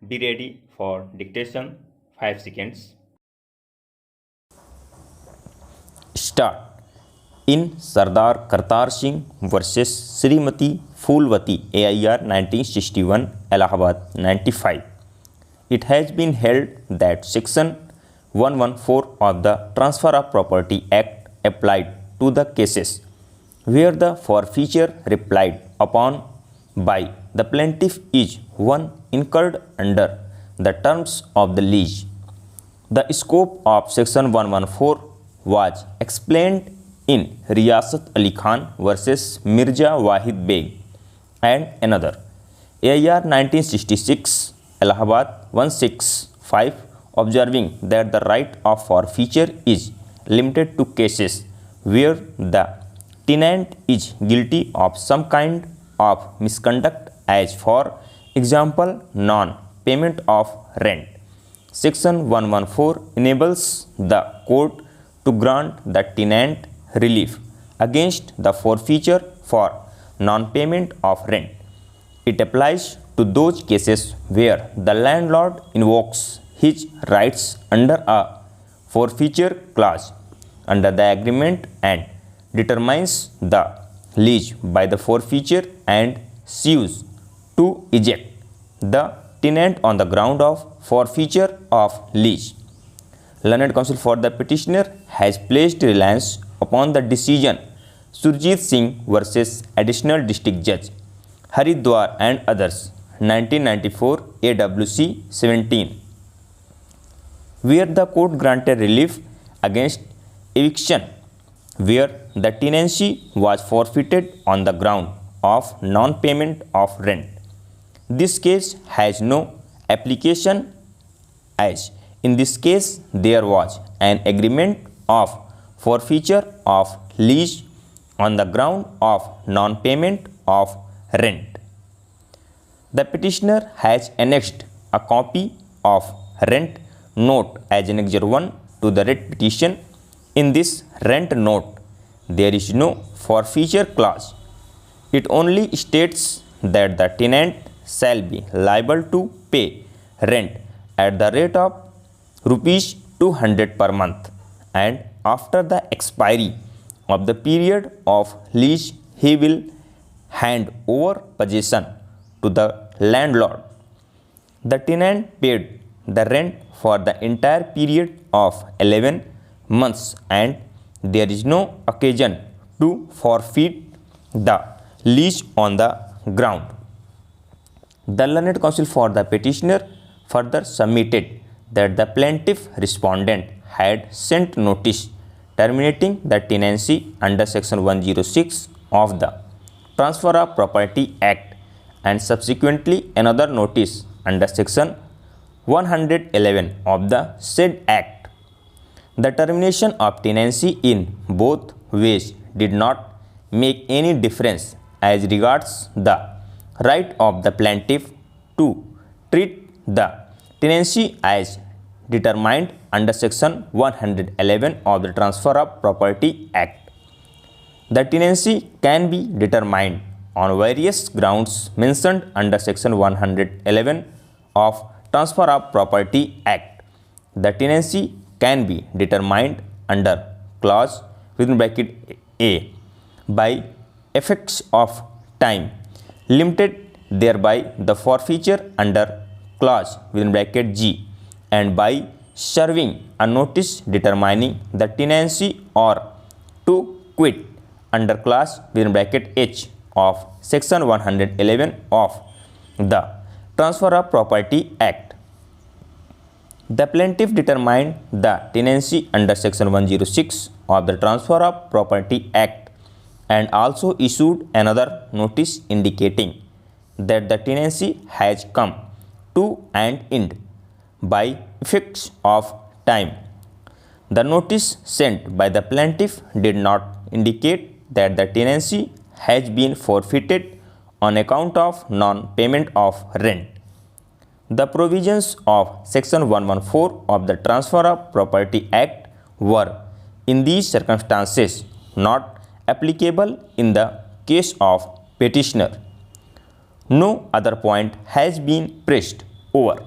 Be ready for dictation. 5 seconds. Start. In Sardar Kartar Singh versus Srimati Phoolwati AIR 1961 Allahabad 95. It has been held that Section 114 of the Transfer of Property Act applied to the cases where the forfeiture relied upon by the plaintiff is one incurred under the terms of the lease. The scope of Section 114 was explained in Riyasat Ali Khan versus Mirza Wahid Beg and another. AIR 1966 Allahabad 165 observing that the right of forfeiture is limited to cases where the tenant is guilty of some kind of misconduct, as for example non-payment of rent. Section 114 enables the court to grant the tenant relief against the forfeiture for non-payment of rent. It applies to those cases where the landlord invokes his rights under a forfeiture clause under the agreement and determines the lease by the forfeiture and sues to eject the tenant on the ground of forfeiture of lease. Learned counsel for the petitioner has placed reliance upon the decision Surjit Singh versus Additional District Judge Haridwar and others 1994 AWC 17, where the court granted relief against eviction where the tenancy was forfeited on the ground of non-payment of rent. This case has no application as in this case there was an agreement of forfeiture of lease on the ground of non-payment of rent. The petitioner has annexed a copy of rent note as Annexure 1 to the writ petition. In this rent note, there is no forfeiture clause. It only states that the tenant shall be liable to pay rent at the rate of rupees 200 per month, and after the expiry of the period of lease, he will hand over possession to the landlord. The tenant paid the rent for the entire period of 11 months and there is no occasion to forfeit the lease on the ground. The learned counsel for the petitioner further submitted that the plaintiff respondent had sent notice terminating the tenancy under Section 106 of the Transfer of Property Act and subsequently another notice under Section 111 of the said Act. The termination of tenancy in both ways did not make any difference as regards the right of the plaintiff to treat the tenancy as determined under Section 111 of the Transfer of Property Act. The tenancy can be determined on various grounds mentioned under Section 111 of Transfer of Property Act. The tenancy can be determined under clause within bracket A by effects of time limited thereby the forfeiture under clause within bracket G and by serving a notice determining the tenancy or to quit under clause within bracket H of Section 111 of the Transfer of Property Act. The plaintiff determined the tenancy under Section 106 of the Transfer of Property Act and also issued another notice indicating that the tenancy has come to an end by effects of time. The notice sent by the plaintiff did not indicate that the tenancy has been forfeited on account of non-payment of rent. The provisions of Section 114 of the Transfer of Property Act were in these circumstances not applicable in the case of petitioner. No other point has been pressed over.